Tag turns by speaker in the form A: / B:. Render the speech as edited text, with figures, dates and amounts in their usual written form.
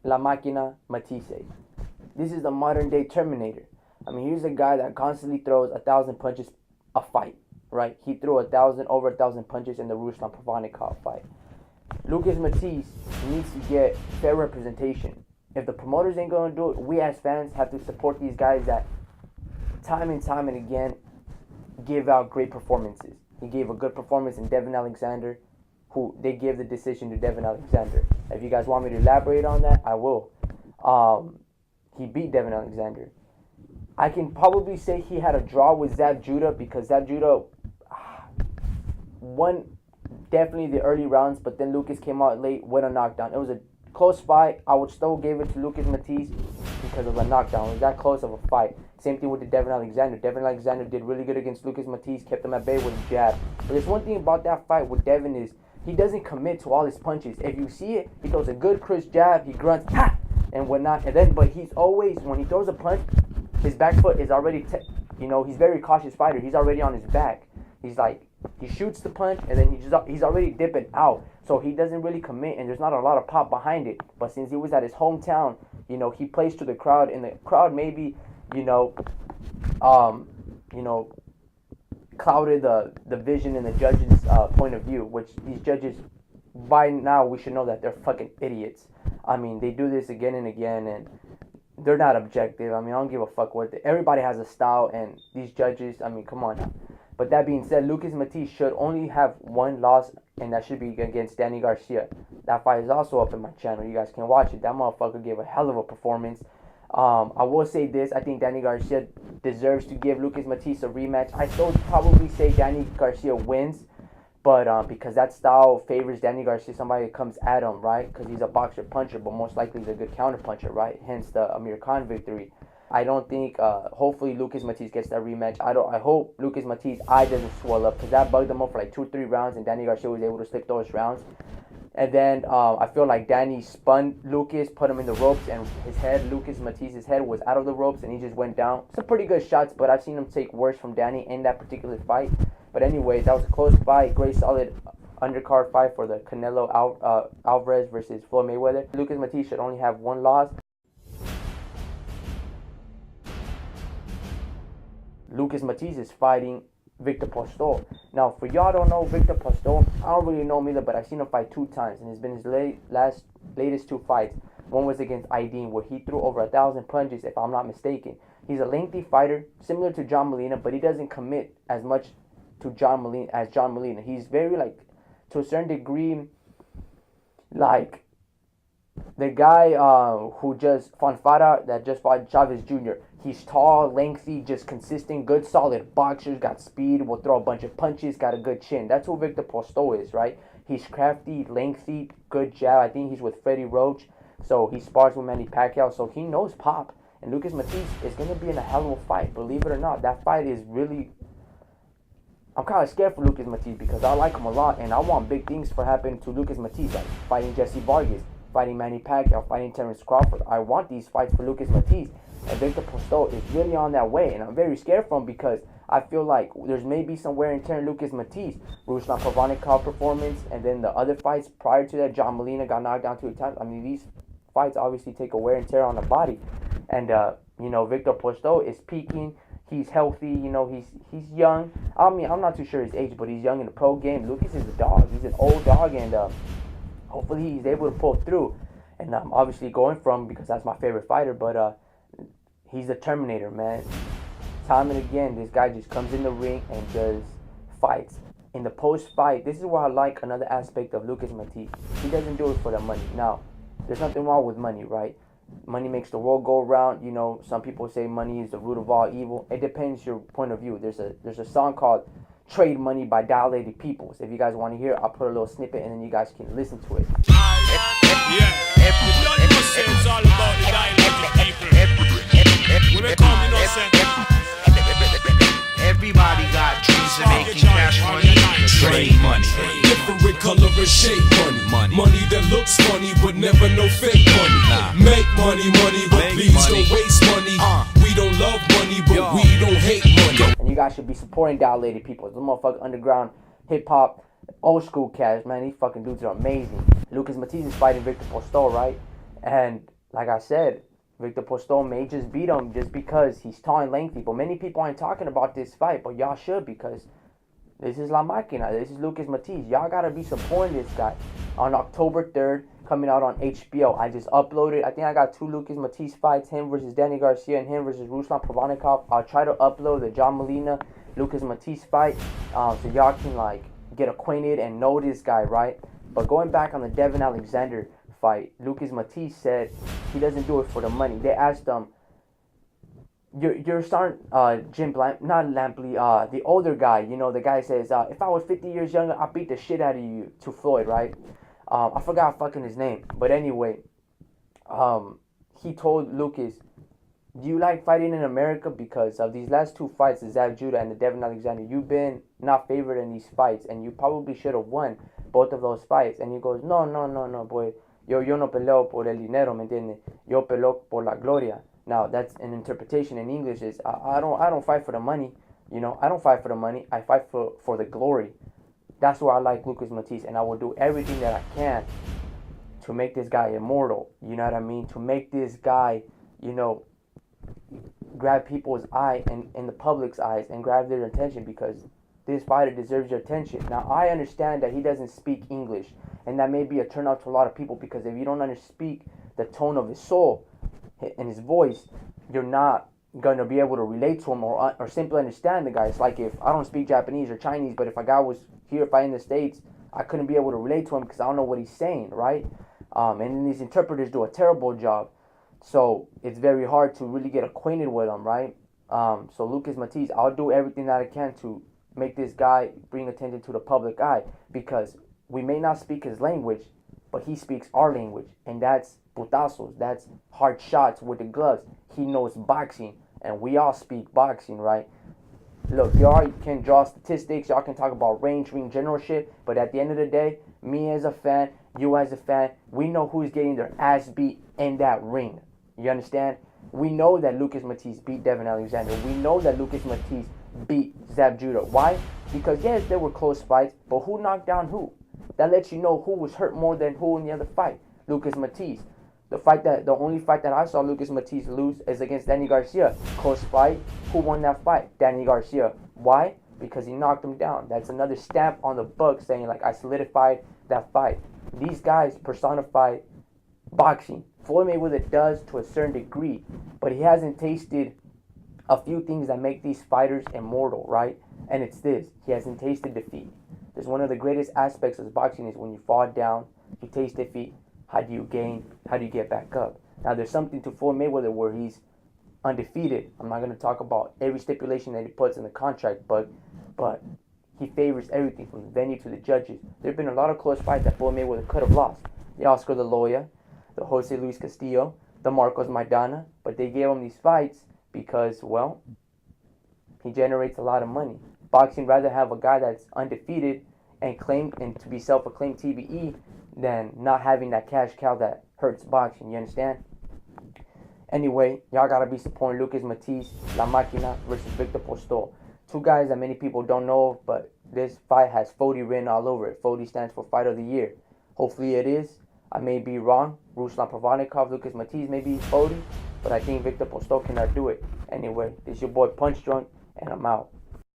A: La Machina Matthysse. This is the modern day Terminator. I mean, here's a guy that constantly throws 1,000 punches a fight, right? He threw over 1,000 punches in the Ruslan Provodnikov fight. Lucas Matthysse needs to get fair representation. If the promoters ain't gonna do it, we as fans have to support these guys that time and again give out great performances. He gave a good performance in Devin Alexander, who they gave the decision to Devin Alexander. If you guys want me to elaborate on that, I will. He beat Devin Alexander. I can probably say he had a draw with Zab Judah because Zab Judah won definitely the early rounds, but then Lucas came out late with a knockdown. It was a close fight. I would still give it to Lucas Matthysse because of the knockdown. It was that close of a fight. Same thing with the Devin Alexander. Devin Alexander did really good against Lucas Matthysse, kept him at bay with a jab. But there's one thing about that fight with Devin is he doesn't commit to all his punches. If you see it, he throws a good crisp jab, he grunts, ha! And whatnot. And then, but he's always, when he throws a punch, his back foot is already, he's a very cautious fighter. He's already on his back. He's like, he shoots the punch and then he's already dipping out. So he doesn't really commit and there's not a lot of pop behind it. But since he was at his hometown, he plays to the crowd and the crowd maybe, clouded the vision and the judges' point of view, which these judges, by now, we should know that they're fucking idiots. I mean, they do this again and again, and they're not objective. I mean, I don't give a fuck what everybody has a style, and these judges, I mean, come on now. But that being said, Lucas Matthysse should only have one loss, and that should be against Danny Garcia. That fight is also up in my channel. You guys can watch it. That motherfucker gave a hell of a performance. I will say this. I think Danny Garcia deserves to give Lucas Matthysse a rematch. I still probably say Danny Garcia wins, but because that style favors Danny Garcia, somebody comes at him, right? Because he's a boxer puncher, but most likely he's a good counter puncher, right? Hence the Amir Khan victory. I don't think, hopefully Lucas Matthysse gets that rematch. I hope Lucas Matthysse' eye doesn't swell up because that bugged him up for like 2-3 rounds and Danny Garcia was able to slip those rounds. And then I feel like Danny spun Lucas, put him in the ropes, and Lucas Matthysse's head was out of the ropes and he just went down. Some pretty good shots, but I've seen him take worse from Danny in that particular fight. But anyways, that was a close fight. Great solid undercard fight for the Canelo Alvarez versus Floyd Mayweather. Lucas Matthysse should only have one loss. Lucas Matthysse is fighting Victor Postol. Now, for y'all don't know Victor Postol, I don't really know him either, but I've seen him fight 2 times, and it's been his latest 2 fights. One was against Aydin, where he threw over 1,000 punches, if I'm not mistaken. He's a lengthy fighter, similar to John Molina, but he doesn't commit as much to John Molina. He's very, to a certain degree, like the guy who just Fonfara that just fought Chavez Jr. He's tall, lengthy, just consistent, good, solid boxer, got speed, will throw a bunch of punches, got a good chin. That's who Victor Postol is, right? He's crafty, lengthy, good jab. I think he's with Freddie Roach, so he spars with Manny Pacquiao, so he knows pop. And Lucas Matthysse is going to be in a hell of a fight, believe it or not. That fight is really... I'm kind of scared for Lucas Matthysse because I like him a lot, and I want big things for happening to Lucas Matthysse, like fighting Jesse Vargas, fighting Manny Pacquiao, fighting Terrence Crawford. I want these fights for Lucas Matthysse, and Victor Postol is really on that way, and I'm very scared for him because I feel like there's maybe some wear and tear in Lucas Matthysse. Ruslan Provodnikov performance, and then the other fights prior to that, John Molina got knocked down 2 times. I mean, these fights obviously take a wear and tear on the body, and Victor Postol is peaking. He's healthy, he's young. I mean, I'm not too sure his age, but he's young in the pro game. Lucas is a dog. He's an old dog, and hopefully he's able to pull through. And I'm obviously going from because that's my favorite fighter, but he's the Terminator, man. Time and again, this guy just comes in the ring and just fights. In the post-fight, this is where I like another aspect of Lucas Matthysse. He doesn't do it for the money. Now, there's nothing wrong with money, right? Money makes the world go round. Some people say money is the root of all evil. It depends your point of view. There's a song called Trade Money by Dilated Peoples. If you guys want to hear it, I'll put a little snippet and then you guys can listen to it.
B: It's all about the dilated people. When they come, everybody got dreams of making cash money. Trade money.
C: Different color and shape money. Money that looks funny but never no fake money. Make money, but please don't waste money. We don't love money, but we don't hate money.
A: And you guys should be supporting Dilated People. The motherfucking underground hip hop, old school cats, man. These fucking dudes are amazing. Lucas Matthysse is fighting Victor Postol, right? And like I said, Victor Postol may just beat him just because he's tall and lengthy. But many people aren't talking about this fight, but y'all should, because this is La Machina. This is Lucas Matthysse. Y'all gotta be supporting this guy. On October 3rd, coming out on HBO. I just uploaded. I think I got 2 Lucas Matthysse fights. Him versus Danny Garcia and him versus Ruslan Provodnikov. I'll try to upload the John Molina Lucas Matthysse fight, so y'all can like get acquainted and know this guy, right? But going back on the Devin Alexander fight, Lucas Matthysse said he doesn't do it for the money. They asked him, you're starting Jim not Lampley, the older guy, you know, the guy says, if I was 50 years younger, I'd beat the shit out of you, to Floyd, right? I forgot fucking his name, but anyway, he told Lucas, do you like fighting in America? Because of these last 2 fights, the Zab Judah and the Devin Alexander, you've been not favored in these fights, and you probably should have won both of those fights. And he goes, no, boy, yo no peleo por el dinero, ¿me entiendes? Yo peleo por la gloria. Now, that's an interpretation in English is, I don't fight for the money, you know, I don't fight for the money, I fight for the glory. That's why I like Lucas Matthysse, and I will do everything that I can to make this guy immortal, you know what I mean? To make this guy, you know, grab people's eye and in the public's eyes and grab their attention, because this fighter deserves your attention. Now, I understand that he doesn't speak English, and that may be a turnout to a lot of people, because if you don't speak the tone of his soul and his voice, you're not going to be able to relate to him or simply understand the guy. It's like if I don't speak Japanese or Chinese, but if a guy was here fighting in the States, I couldn't be able to relate to him because I don't know what he's saying, right? And then these interpreters do a terrible job. So it's very hard to really get acquainted with him, right? So Lucas Matthysse, I'll do everything that I can to make this guy bring attention to the public eye, because we may not speak his language, but he speaks our language, and that's putazos, that's hard shots with the gloves. He knows boxing, and we all speak boxing, right? Look, y'all can draw statistics, y'all can talk about range, ring, general shit, but at the end of the day, me as a fan, you as a fan, we know who's getting their ass beat in that ring. You understand? We know that Lucas Matthysse beat Devin Alexander. We know that Lucas Matthysse beat Zab Judah. Why? Because yes, there were close fights, but who knocked down who? That lets you know who was hurt more than who in the other fight. Lucas Matthysse. The only fight that I saw Lucas Matthysse lose is against Danny Garcia. Close fight. Who won that fight? Danny Garcia. Why? Because he knocked him down. That's another stamp on the book saying, like, I solidified that fight. These guys personify boxing. Floyd Mayweather does to a certain degree, but he hasn't tasted a few things that make these fighters immortal, right? And it's this. He hasn't tasted defeat. There's one of the greatest aspects of boxing is when you fall down, you taste defeat. How do you gain? How do you get back up? Now, there's something to Floyd Mayweather where he's undefeated. I'm not going to talk about every stipulation that he puts in the contract, but he favors everything from the venue to the judges. There have been a lot of close fights that Floyd Mayweather could have lost. The Oscar De La Hoya, the Jose Luis Castillo, the Marcos Maidana, but they gave him these fights because, well, he generates a lot of money. Boxing rather have a guy that's undefeated and claimed and to be self-acclaimed TBE than not having that cash cow that hurts boxing. You understand? Anyway, y'all gotta be supporting Lucas Matthysse, La Machina versus Victor Postol. 2 guys that many people don't know, but this fight has FODY written all over it. FODY stands for Fight of the Year. Hopefully it is. I may be wrong. Ruslan Provodnikov, Lucas Matthysse may be FODY, but I think Victor Postol cannot do it. Anyway, this is your boy Punch Drunk, and I'm out.